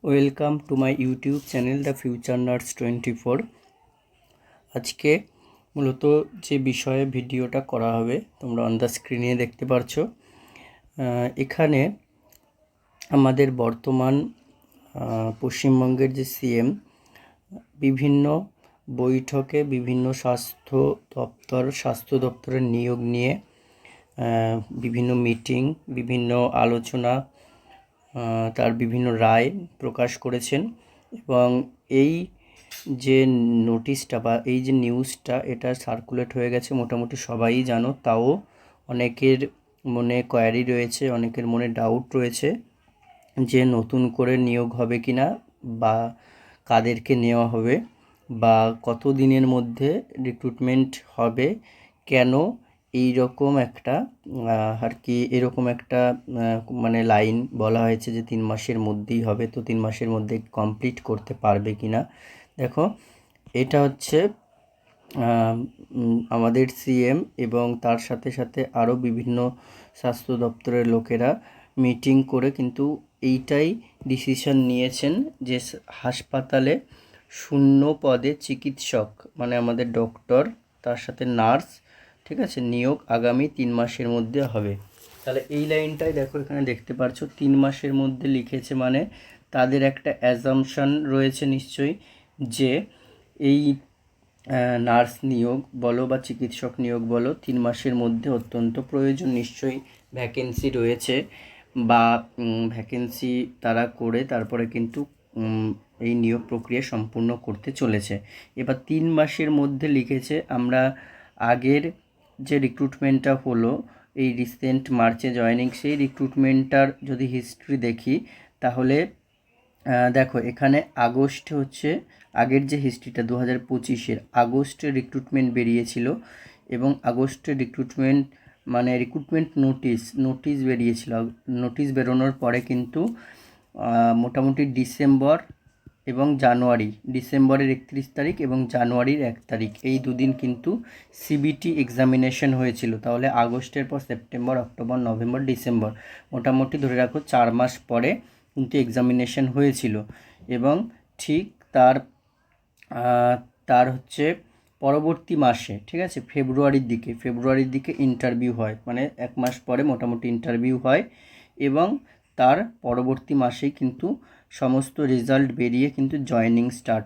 Welcome to my YouTube channel the future nurse 24। আজকে মূলত যে বিষয়ে ভিডিওটা করা হবে তোমরা অন দ্য স্ক্রিনে দেখতে পারছো। এখানে আমাদের বর্তমান পশ্চিমবঙ্গের যে সিএম বিভিন্ন বৈঠকে বিভিন্ন স্বাস্থ্য দপ্তরের নিয়োগ নিয়ে বিভিন্ন মিটিং, বিভিন্ন আলোচনা, তার বিভিন্ন রায় প্রকাশ করেছেন। এবং এই যে নোটিশটা বা এই যে নিউজটা এটা সার্কুলেট হয়ে গেছে, মোটামুটি সবাই জানো। তাও অনেকের মনে কোয়ারি রয়েছে, অনেকের মনে ডাউট রয়েছে যে নতুন করে নিয়োগ হবে কি না, বা কাদেরকে নেওয়া হবে, বা কত দিনের মধ্যে রিক্রুটমেন্ট হবে, কেন এই রকম একটা আর কি এরকম একটা মানে লাইন বলা হয়েছে যে 3 মাসের মধ্যেই হবে। তো 3 মাসের মধ্যে কমপ্লিট করতে পারবে কি না। দেখো, এটা হচ্ছে আমাদের সিএম এবং তার সাথে সাথে আরও বিভিন্ন স্বাস্থ্য দপ্তরের লোকেরা মিটিং করে কিন্তু এইটাই ডিসিশন নিয়েছেন যে হাসপাতালে শূন্য পদে চিকিৎসক মানে আমাদের ডক্টর, তার সাথে নার্স, ঠিক আছে, নিয়োগ আগামী 3 মাসের মধ্যে হবে। তাহলে এই লাইনটাই দেখো এখানে দেখতে পাচ্ছ, 3 মাসের মধ্যে লিখেছে, মানে তাদের একটা অ্যাজাম্পশন রয়েছে নিশ্চয়ই যে এই নার্স নিয়োগ বলো বা চিকিৎসক নিয়োগ বলো 3 মাসের মধ্যে অত্যন্ত প্রয়োজন। নিশ্চয়ই ভ্যাকেন্সি রয়েছে বা ভ্যাকেন্সি তারা করে তারপরে কিন্তু এই নিয়োগ প্রক্রিয়া সম্পূর্ণ করতে চলেছে। এবার 3 মাসের মধ্যে লিখেছে। আমরা আগের যে রিক্রুটমেন্টটা হলো এই রিসেন্ট মার্চে জয়েনিং, সেই রিক্রুটমেন্টটার যদি হিস্ট্রি দেখি তাহলে দেখো এখানে আগস্টে হচ্ছে আগের যে হিস্ট্রিটা 2025-এর আগস্টে রিক্রুটমেন্ট বেরিয়েছিল এবং আগস্টে রিক্রুটমেন্ট মানে রিক্রুটমেন্ট নোটিশ বেরিয়েছিল। নোটিশ বেরোনোর পরে কিন্তু মোটামুটি ডিসেম্বর এবং জানুয়ারি, ডিসেম্বরের 31 তারিখ এবং জানুয়ারির 1 তারিখ এই দুদিন কিন্তু সিবিটি এক্সামিনেশন হয়েছিল। তাহলে আগস্টের পর সেপ্টেম্বর, অক্টোবর, নভেম্বর, ডিসেম্বর, মোটামুটি ধরে রাখো 4 মাস পরে কিন্তু এক্সামিনেশন হয়েছিল। এবং ঠিক তার হচ্ছে পরবর্তী মাসে, ঠিক আছে, ফেব্রুয়ারির দিকে ইন্টারভিউ হয়, মানে 1 মাস পরে মোটামুটি ইন্টারভিউ হয় এবং তার পরবর্তী মাসেই কিন্তু সমস্ত রেজাল্ট বেরিয়ে কিন্তু জয়েনিং স্টার্ট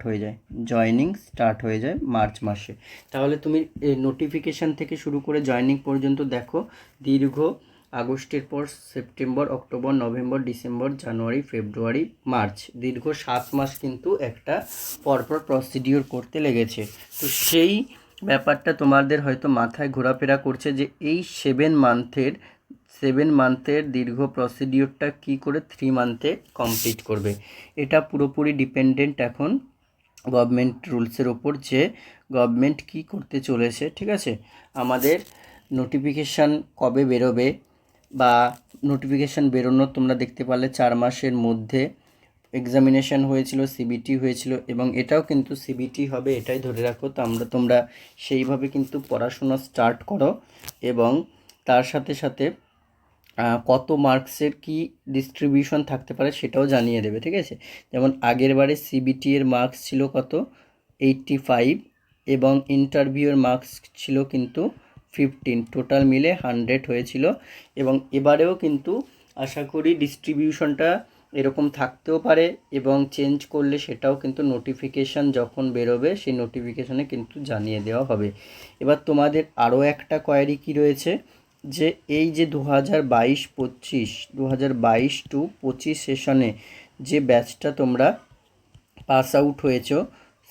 হয়ে যায় মার্চ মাসে। তাহলে তুমি নোটিফিকেশান থেকে শুরু করে জয়েনিং পর্যন্ত দেখো, দীর্ঘ আগস্টের পর সেপ্টেম্বর, অক্টোবর, নভেম্বর, ডিসেম্বর, জানুয়ারি, ফেব্রুয়ারি, মার্চ, দীর্ঘ 7 মাস কিন্তু একটা পরপর প্রসিডিওর করতে লেগেছে। তো সেই ব্যাপারটা তোমাদের হয়তো মাথায় ঘোরাফেরা করছে যে এই 7 মান্থের দীর্ঘ প্রসিডিওরটা কি করে 3 মান্থে কমপ্লিট করবে। এটা পুরোপুরি ডিপেন্ডেন্ট এখন গভর্নমেন্ট রুলসের ওপর, যে গভর্নমেন্ট কি করতে চলেছে। ঠিক আছে, আমাদের নোটিফিকেশান কবে বেরোবে বা নোটিফিকেশান বেরোনোর তোমরা দেখতে পারলে 4 মাসের মধ্যে এক্সামিনেশান হয়েছিল, সিবিটি হয়েছিল এবং এটাও কিন্তু সিবিটি হবে, এটাই ধরে রাখো। তো তোমরা সেইভাবে কিন্তু পড়াশোনা স্টার্ট করো এবং তার সাথে সাথে কত মার্কসের কি ডিস্ট্রিবিউশন থাকতে পারে সেটাও জানিয়ে দেবে। ঠিক আছে, যেমন আগের বারে সিবিটি এর মার্কস ছিল কত, 85 এবং ইন্টারভিউয়ের মার্কস ছিল কিন্তু 15, টোটাল মিলে 100 হয়েছিল। এবং এবারেও কিন্তু আশা করি ডিস্ট্রিবিউশনটা এরকম থাকতেও পারে এবং চেঞ্জ করলে সেটাও কিন্তু নোটিফিকেশান যখন বেরোবে সেই নোটিফিকেশানে কিন্তু জানিয়ে দেওয়া হবে। এবার তোমাদের আরও একটা কোয়ারি কি রয়েছে, যে এই যে 2022 সেশনে যে ব্যাচটা তোমরা পাস আউট হয়েছো,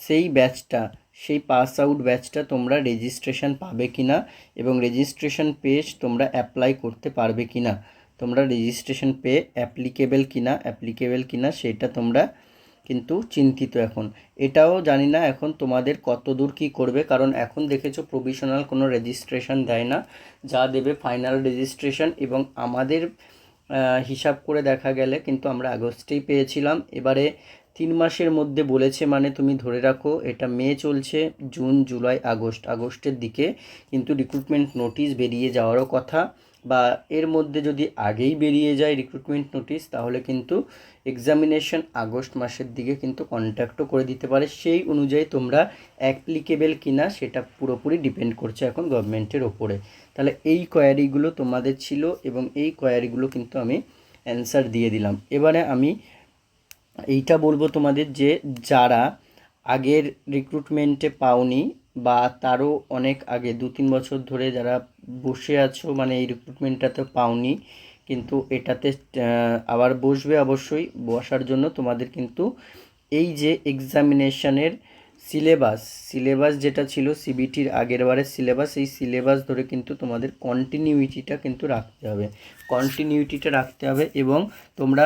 সেই পাস আউট ব্যাচটা তোমরা রেজিস্ট্রেশন পাবে কি না এবং রেজিস্ট্রেশন পেয়ে তোমরা অ্যাপ্লাই করতে পারবে কি না, তোমরা রেজিস্ট্রেশন পেয়ে অ্যাপ্লিকেবল কিনা সেটা তোমরা কিন্তু চিন্তিত। এখন এটাও জানি না এখন তোমাদের কত দূর কী করবে, কারণ এখন দেখেছো প্রভিশনাল কোনো রেজিস্ট্রেশন দেয় না, যা দেবে ফাইনাল রেজিস্ট্রেশন। এবং আমাদের হিসাব করে দেখা গেলে কিন্তু আমরা আগস্টেই পেয়েছিলাম, এবারে 3 মাসের মধ্যে বলেছে, মানে তুমি ধরে রাখো এটা মে চলছে, জুন, জুলাই, আগস্টের দিকে কিন্তু রিক্রুটমেন্ট নোটিশ বেরিয়ে যাওয়ারও কথা। বা এর মধ্যে যদি আগেই বেরিয়ে যায় রিক্রুটমেন্ট নোটিশ, তাহলে কিন্তু এক্সামিনেশন আগস্ট মাসের দিকে কিন্তু কন্ট্যাক্টও করে দিতে পারে। সেই অনুযায়ী তোমরা অ্যাপ্লিকেবেল কিনা সেটা পুরোপুরি ডিপেন্ড করছে এখন গভর্নমেন্টের ওপরে। তাহলে এই কোয়ারিগুলো তোমাদের ছিল এবং এই কোয়ারিগুলো কিন্তু আমি অ্যান্সার দিয়ে দিলাম। এবারে আমি এইটা বলবো তোমাদের যে যারা আগের রিক্রুটমেন্টে পাওনি বা তারও অনেক আগে 2-3 বছর ধরে যারা বসে আছো, মানে এই রিক্রুটমেন্টটাতে পাওনি কিন্তু এটাতে আবার বসবে, অবশ্যই বসার জন্য তোমাদের কিন্তু এই যে এক্সামিনেশনের সিলেবাস যেটা ছিল সিবিটির আগের বারের সিলেবাস, এই সিলেবাস ধরে কিন্তু তোমাদের কন্টিনিউইটিটা কিন্তু রাখতে হবে এবং তোমরা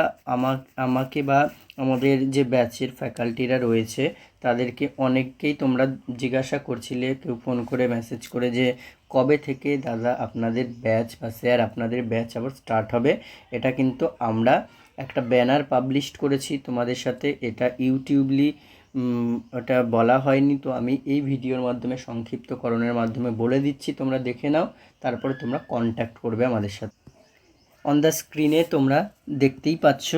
আমাকে বা আমাদের যে ব্যাচের ফ্যাকাল্টিরা রয়েছে তাদেরকে অনেককেই তোমরা জিজ্ঞাসা করছিলে, কেউ ফোন করে মেসেজ করে যে কবে থেকে দাদা আপনাদের ব্যাচ বা স্যার আপনাদের ব্যাচ আবার স্টার্ট হবে। এটা কিন্তু আমরা একটা ব্যানার পাবলিশ করেছি তোমাদের সাথে, এটা ইউটিউবলি ওটা বলা হয়নি, তো আমি এই ভিডিওর মাধ্যমে সংক্ষিপ্তকরণের মাধ্যমে বলে দিচ্ছি, তোমরা দেখে নাও, তারপরে তোমরা কন্ট্যাক্ট করবে আমাদের সাথে। অন দ্য স্ক্রিনে তোমরা দেখতেই পাচ্ছ,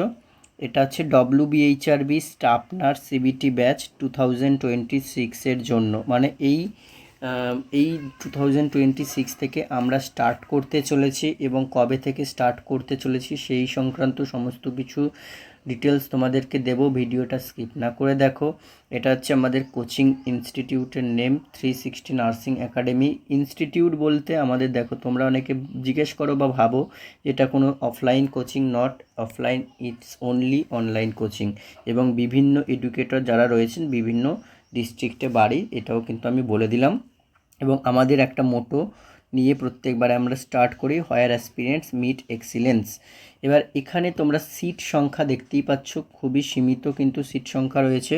এটা হচ্ছে WBHRB staff nurse CBT batch 2026-এর জন্য, মানে এই 2026 থেকে আমরা স্টার্ট করতে চলেছি এবং কবে থেকে স্টার্ট করতে চলেছি সেই সংক্রান্ত সমস্ত কিছু ডিটেলস তোমাদেরকে দেব, ভিডিওটা স্কিপ না করে দেখো। এটা হচ্ছে আমাদের কোচিং ইনস্টিটিউটের নেম 360 নার্সিং একাডেমি। ইনস্টিটিউট বলতে আমাদের দেখো, তোমরা অনেকে জিজ্ঞেস করো বা ভাবো এটা কোনো offline coaching, not offline, it's only online coaching এবং বিভিন্ন এডুকেটর যারা রয়েছেন বিভিন্ন ডিস্ট্রিক্টে বাড়ি, এটাও কিন্তু আমি বলে দিলাম। এবং আমাদের একটা মোটো নিয়ে প্রত্যেকবারে আমরা স্টার্ট করি, হোয়ার অ্যাসপিরেন্টস মিট এক্সিলেন্স। এবার এখানে তোমরা সিট সংখ্যা দেখতেই পাচ্ছ, খুবই সীমিত কিন্তু সিট সংখ্যা রয়েছে।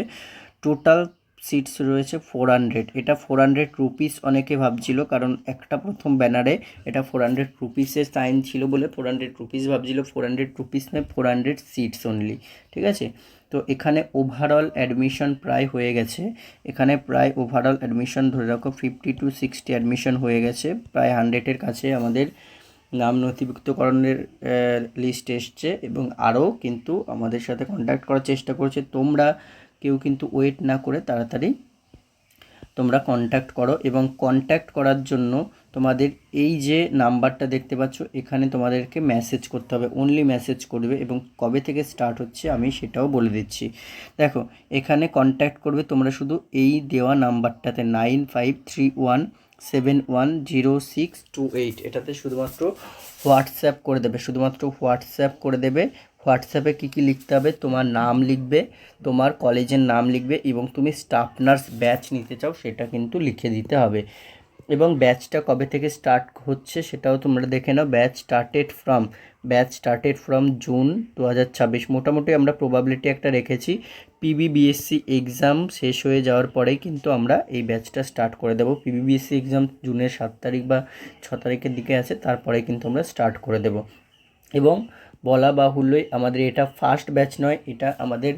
টোটাল সিটস রয়েছে 400। এটা 400 রুপিস অনেকে ভাবছিল, কারণ একটা প্রথম ব্যানারে এটা 400 রুপিসের সাইন ছিল বলে 400 রুপিস ভাবছিল। 400 রুপিস নয়, 400 সিটস অনলি, ঠিক আছে। তো এখানে ওভারঅল অ্যাডমিশন প্রায় হয়ে গেছে, এখানে প্রায় ওভারঅল অ্যাডমিশন ধরে রাখো 50 to 60 অ্যাডমিশন হয়ে গেছে, প্রায় 100-এর কাছে আমাদের নাম নথিভুক্তকরণের লিস্ট এসছে এবং আরও কিন্তু আমাদের সাথে কন্ট্যাক্ট করার চেষ্টা করছে। তোমরা কেউ কিন্তু ওয়েট না করে তাড়াতাড়ি তোমরা কন্ট্যাক্ট করো এবং কন্ট্যাক্ট করার জন্য তোমাদের এই যে নাম্বারটা দেখতে পাচ্ছ এখানে তোমাদেরকে মেসেজ করতে হবে, অনলি মেসেজ করবে এবং কবে থেকে স্টার্ট হচ্ছে আমি সেটাও বলে দিচ্ছি। দেখো এখানে কন্ট্যাক্ট করবে তোমরা শুধু এই দেওয়া নাম্বারটাতে 9531710628, এটাতে শুধুমাত্র হোয়াটসঅ্যাপ করে দেবে, হোয়াটসঅ্যাপে কী লিখতে হবে, তোমার নাম লিখবে, তোমার কলেজের নাম লিখবে এবং তুমি স্টাফ নার্স ব্যাচ নিতে চাও সেটা কিন্তু লিখে দিতে হবে। এবং ব্যাচটা কবে থেকে স্টার্ট হচ্ছে সেটাও তোমরা দেখে নাও। Batch started from June 2026। মোটামুটি আমরা প্রবাবিলিটি একটা রেখেছি, পিবিবিএসসি এক্সাম শেষ হয়ে যাওয়ার পরেই কিন্তু আমরা এই ব্যাচটা স্টার্ট করে দেবো। পিবিবিএসসি এক্সাম জুনের 7 তারিখ বা 6 তারিখের দিকে আছে, তারপরে কিন্তু আমরা স্টার্ট করে দেব। এবং বলা বাহুল্যই আমাদের এটা ফার্স্ট ব্যাচ নয়, এটা আমাদের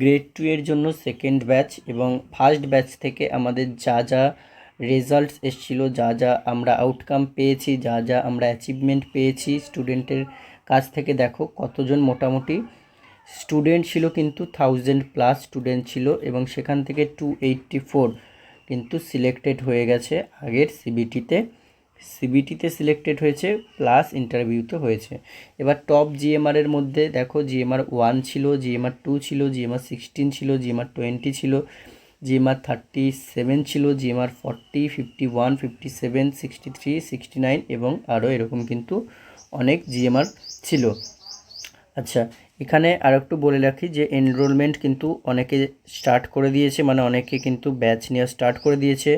গ্রেড 2 এর জন্য সেকেন্ড ব্যাচ এবং ফার্স্ট ব্যাচ থেকে আমাদের যা যা রেজাল্টস এসেছিলো, যা যা আমরা আউটকাম পেয়েছি, যা যা আমরা অ্যাচিভমেন্ট পেয়েছি স্টুডেন্টের কাছ থেকে, দেখো কতজন মোটামুটি স্টুডেন্ট ছিল, কিন্তু 1000+ স্টুডেন্ট ছিল এবং সেখান থেকে 284 কিন্তু সিলেক্টেড হয়ে গেছে আগের সিবিটিতে সিলেক্টেড হয়েছে, প্লাস ইন্টারভিউতে হয়েছে। এবার টপ জিএমআরের মধ্যে দেখো জিএমআর 1 ছিল, জিএমআর 2 ছিল, জিএমআর 16 ছিল, জিএমআর 20 ছিল, জিএমআর 37 ছিল, জিএমআর 40, 51, 57, 63, 69 এবং আরও এরকম কিন্তু অনেক জিএমআর ছিল। আচ্ছা, এখানে আর একটু বলে রাখি যে এনরোলমেন্ট কিন্তু অনেকে স্টার্ট করে দিয়েছে, মানে অনেকে কিন্তু ব্যাচ নেওয়া স্টার্ট করে দিয়েছে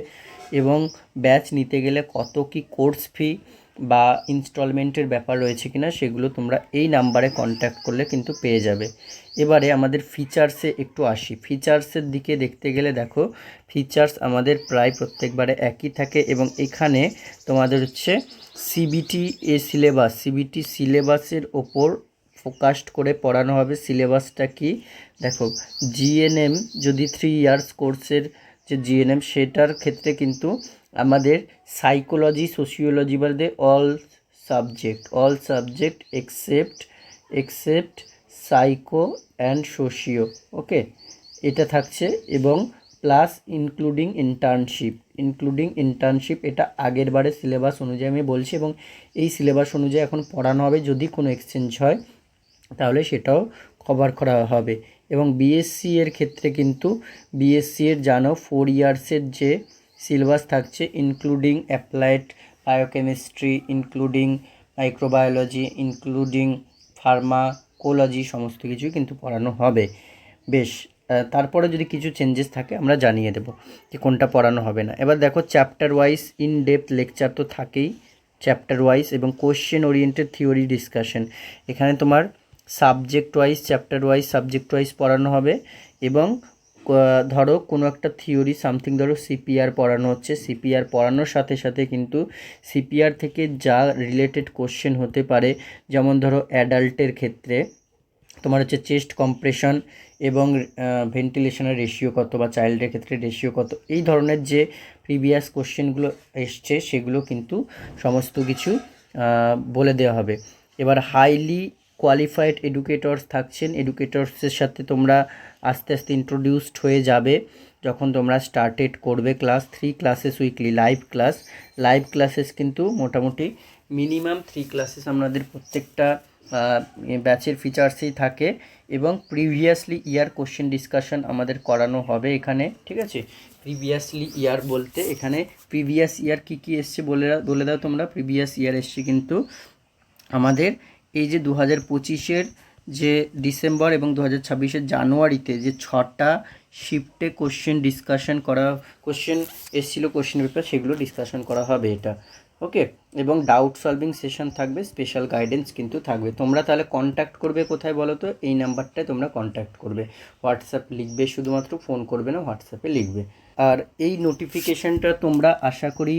এবং ব্যাচ নিতে গেলে কত কি কোর্স ফি বা ইনস্টলমেন্টের ব্যাপার রয়েছে কিনা সেগুলো তোমরা এই নাম্বারে কন্ট্যাক্ট করলে কিন্তু পেয়ে যাবে। এবারে আমাদের ফিচার্সে একটু আসি। ফিচার্সের দিকে দেখতে গেলে দেখো ফিচার্স আমাদের প্রায় প্রত্যেকবারে একই থাকে এবং এখানে তোমাদের হচ্ছে সিবিটি সিলেবাসের ওপর ফোকাসড করে পড়ানো হবে। সিলেবাসটা কি দেখো, জিএনএম যদি 3 ইয়ার্স কোর্সের যে জিএনএম সেটার ক্ষেত্রে কিন্তু আমাদের সাইকোলজি, সোশিওলজি বাদে all subject except psycho and socio, okay, এটা থাকছে। এবং প্লাস ইনক্লুডিং ইন্টার্নশিপ এটা আগের বারের সিলেবাস অনুযায়ী আমি বলছি, এবং এই সিলেবাস অনুযায়ী এখন পড়ানো হবে। যদি কোনো এক্সচেঞ্জ হয় তাহলে সেটাও কভার করা হবে। এবং বিএসসি এর ক্ষেত্রে কিন্তু বিএসসি এর জানো 4 ইয়ার্সের যে সিলেবাস থাকছে, including applied biochemistry, including microbiology, including pharmacology, সমস্ত কিছুই কিন্তু পড়ানো হবে। বেশ, তারপরে যদি কিছু চেঞ্জেস থাকে আমরা জানিয়ে দেবো যে কোনটা পড়ানো হবে না। এবার দেখো chapter wise in depth lecture তো থাকেই, চ্যাপ্টার ওয়াইজ, এবং কোশ্চেন ওরিয়েন্টেড থিওরি ডিসকাশন। এখানে তোমার সাবজেক্ট ওয়াইজ পড়ানো হবে। এবং ধরো কোনো একটা থিওরি সামথিং, ধরো সিপিআর পড়ানো হচ্ছে, সিপিআর পড়ানোর সাথে সাথে কিন্তু সিপিআর থেকে যা রিলেটেড কোশ্চেন হতে পারে, যেমন ধরো অ্যাডাল্টের ক্ষেত্রে তোমার হচ্ছে চেস্ট কম্প্রেশন এবং ভেন্টিলেশনের রেশিও কত, বা চাইল্ডের ক্ষেত্রে রেশিও কত, এই ধরনের যে প্রিভিয়াস কোশ্চেনগুলো এসছে সেগুলো কিন্তু সমস্ত কিছু বলে দেওয়া হবে। এবার হাইলি কোয়ালিফাইড এডুকেটরস থাকছেন, এডুকেটরসের সাথে তোমরা আস্তে আস্তে ইন্ট্রোডিউসড হয়ে যাবে যখন তোমরা স্টার্টেড করবে class. 3 classes weekly live classes কিন্তু মোটামুটি মিনিমাম 3 ক্লাসেস আমাদের প্রত্যেকটা ব্যাচের ফিচার্সেই থাকে। এবং প্রিভিয়াসলি ইয়ার কোশ্চেন ডিসকাশন আমাদের করানো হবে এখানে, ঠিক আছে। প্রিভিয়াসলি ইয়ার বলতে এখানে প্রিভিয়াস ইয়ার কী এসছে বলে দাও তোমরা। প্রিভিয়াস ইয়ার এসছে কিন্তু আমাদের এই যে 2025-এর যে ডিসেম্বর এবং 2026-এর জানুয়ারিতে যে 6টা শিফটে কোশ্চেন এসেছিলো, কোশ্চেন পেপার, সেগুলো ডিসকাশন করা হবে এটা, ওকে। এবং ডাউট সলভিং সেশন থাকবে, স্পেশাল গাইডেন্স কিন্তু থাকবে। তোমরা তাহলে কন্ট্যাক্ট করবে কোথায় বলো তো? এই নাম্বারটায় তোমরা কন্ট্যাক্ট করবে, হোয়াটসঅ্যাপ লিখবে, শুধুমাত্র ফোন করবে না, হোয়াটসঅ্যাপে লিখবে। আর এই নোটিফিকেশানটা তোমরা আশা করি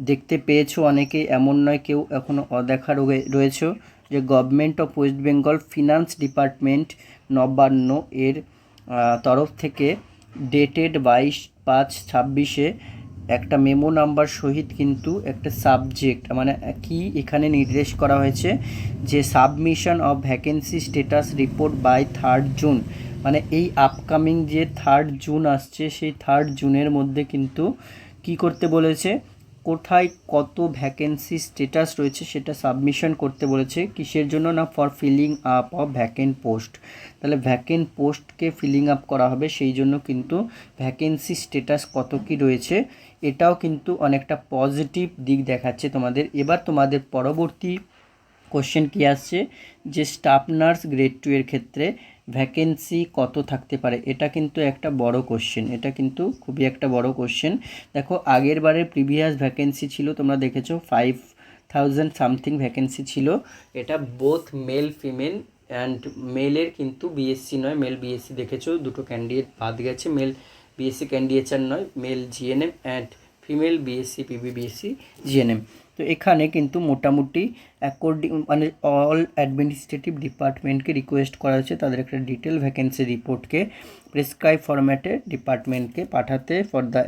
দেখতে পেয়েছো অনেকে, এমন নয় কেউ এখনও অদেখা রয়েছে, যে government of West Bengal finance department Nabanna এর তরফ থেকে ডেটেড 22/5/26-এ একটা মেমো নাম্বার সহিত কিন্তু একটা সাবজেক্ট, মানে কি এখানে নির্দেশ করা হয়েছে যে submission of vacancy status report by 3rd June, মানে এই আপকামিং যে 3rd জুন আসছে, সেই 3rd জুনের মধ্যে কিন্তু কি করতে বলেছে, কোথায় কত ভ্যাকেন্সি স্ট্যাটাস রয়েছে সেটা সাবমিশন করতে বলেছে। কিসের জন্য না, for filling up of vacant post. তাহলে ভ্যাকেন্ট পোস্টকে ফিলিং আপ করা হবে, সেই জন্য কিন্তু ভ্যাকেন্সি স্ট্যাটাস কত কি রয়েছে, এটাও কিন্তু অনেকটা পজিটিভ দিক দেখাচ্ছে তোমাদের। এবার তোমাদের পরবর্তী কোশ্চেন কি আসছে, যে স্টাফ নার্স গ্রেড 2 এর ক্ষেত্রে ভ্যাকেন্সি কত থাকতে পারে, এটা কিন্তু একটা বড় কোশ্চেন, এটা কিন্তু খুবই একটা বড় কোশ্চেন। দেখো আগের বারের প্রিভিয়াস ভ্যাকেন্সি ছিল, তোমরা দেখেছো 5000 সামথিং ভ্যাকেন্সি ছিল। এটা বোথ মেল ফিমেল অ্যান্ড মেলের কিন্তু বিএসসি নয়, মেল বিএসসি দেখেছো, দুটো ক্যান্ডিডেট বাদ গেছে, মেল বিএসসি ক্যান্ডিডেটর নয়, male GNM and female BSc PBBSc GNM. তো এখানে কিন্তু মোটামুটি মানে অল অ্যাডমিনিস্ট্রেটিভ ডিপার্টমেন্টকে রিকোয়েস্ট করা হয়েছে তাদের একটা ডিটেল ভ্যাকেন্সি রিপোর্টকে প্রেসক্রাইব ফরম্যাটে ডিপার্টমেন্টকে পাঠাতে, for the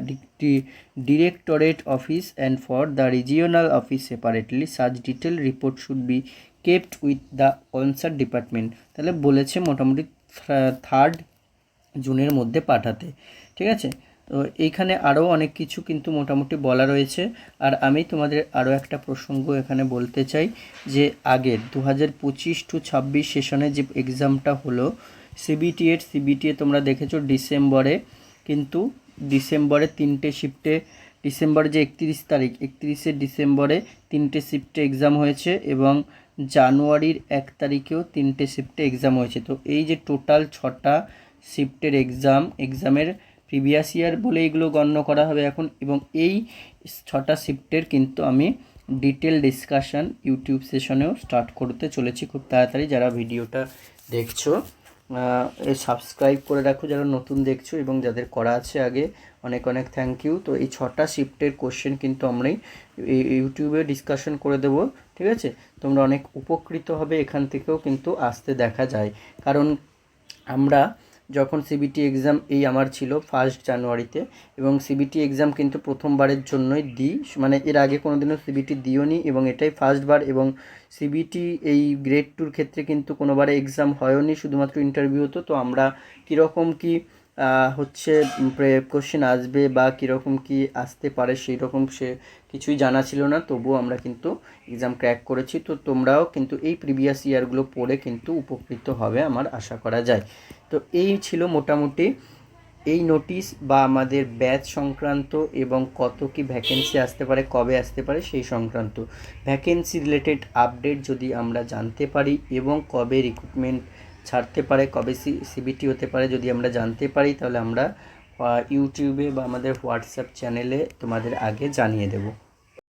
directorate office and for the regional office separately. Such detail report should be kept with the concern department. তাহলে বলেছে মোটামুটি 3rd জুনের মধ্যে পাঠাতে, ঠিক আছে। তো এইখানে আরও অনেক কিছু কিন্তু মোটামুটি বলা রয়েছে। আর আমি তোমাদের আরও একটা প্রসঙ্গ এখানে বলতে চাই, যে আগের 2025-26 সেশনে যে এক্সামটা হলো সিবিটিএ তোমরা দেখেছো ডিসেম্বরে, কিন্তু ডিসেম্বরে 3টে শিফটে, ডিসেম্বর যে 31 তারিখ, 31শে ডিসেম্বরে 3টে শিফটে এক্সাম হয়েছে, এবং জানুয়ারির 1 তারিখেও 3টে শিফটে এক্সাম হয়েছে। তো এই যে টোটাল 6টা শিফটের এক্সামের প্রিভিয়াস ইয়ার বলে এগুলো গণ্য করা হবে এখন। এবং এই 6টা শিফটের কিন্তু আমি ডিটেল ডিসকাশান ইউটিউব সেশনেও স্টার্ট করতে চলেছি খুব তাড়াতাড়ি। যারা ভিডিওটা দেখছো সাবস্ক্রাইব করে রাখো, যারা নতুন দেখছো, এবং যাদের করা আছে আগে অনেক অনেক থ্যাংক ইউ। তো এই 6টা শিফটের কোশ্চেন কিন্তু আমরাই ইউটিউবে ডিসকাশন করে দেবো, ঠিক আছে। তোমরা অনেক উপকৃত হবে, এখান থেকেও কিন্তু আসতে দেখা যায়, কারণ আমরা যখন সিবিটি এক্সাম এই আমার ছিল 1 জানুয়ারিতে, এবং সিবিটি এক্সাম কিন্তু প্রথমবারের জন্যই দিই, মানে এর আগে কোনো দিনও সিবিটি দিওনি এবং এটাই ফার্স্টবার। এবং সিবিটি এই গ্রেড 2-র ক্ষেত্রে কিন্তু কোনোবারে এক্সাম হয়নি, শুধুমাত্র ইন্টারভিউ হতো। তো আমরা কীরকম কী হচ্ছে কোশ্চেন আসবে বা কীরকম কী আসতে পারে সেই রকম সে কিছুই জানা ছিল না, তবুও আমরা কিন্তু এক্সাম ক্র্যাক করেছি। তো তোমরাও কিন্তু এই প্রিভিয়াস ইয়ারগুলো পড়ে কিন্তু উপকৃত হবে আমার আশা করা যায়। তো এই ছিল মোটামুটি এই নোটিশ বা আমাদের ব্যাচ সংক্রান্ত এবং কত কি ভ্যাকেন্সি আসতে পারে, কবে আসতে পারে সেই সংক্রান্ত ভ্যাকেন্সি রিলেটেড আপডেট যদি আমরা জানতে পারি এবং কবে রিক্রুটমেন্ট ছাড়তে পারে, কবে সিবিটি হতে পারে যদি আমরা জানতে পারি, তাহলে আমরা ইউটিউবে বা আমাদের হোয়াটসঅ্যাপ চ্যানেলে তোমাদের আগে জানিয়ে দেবো।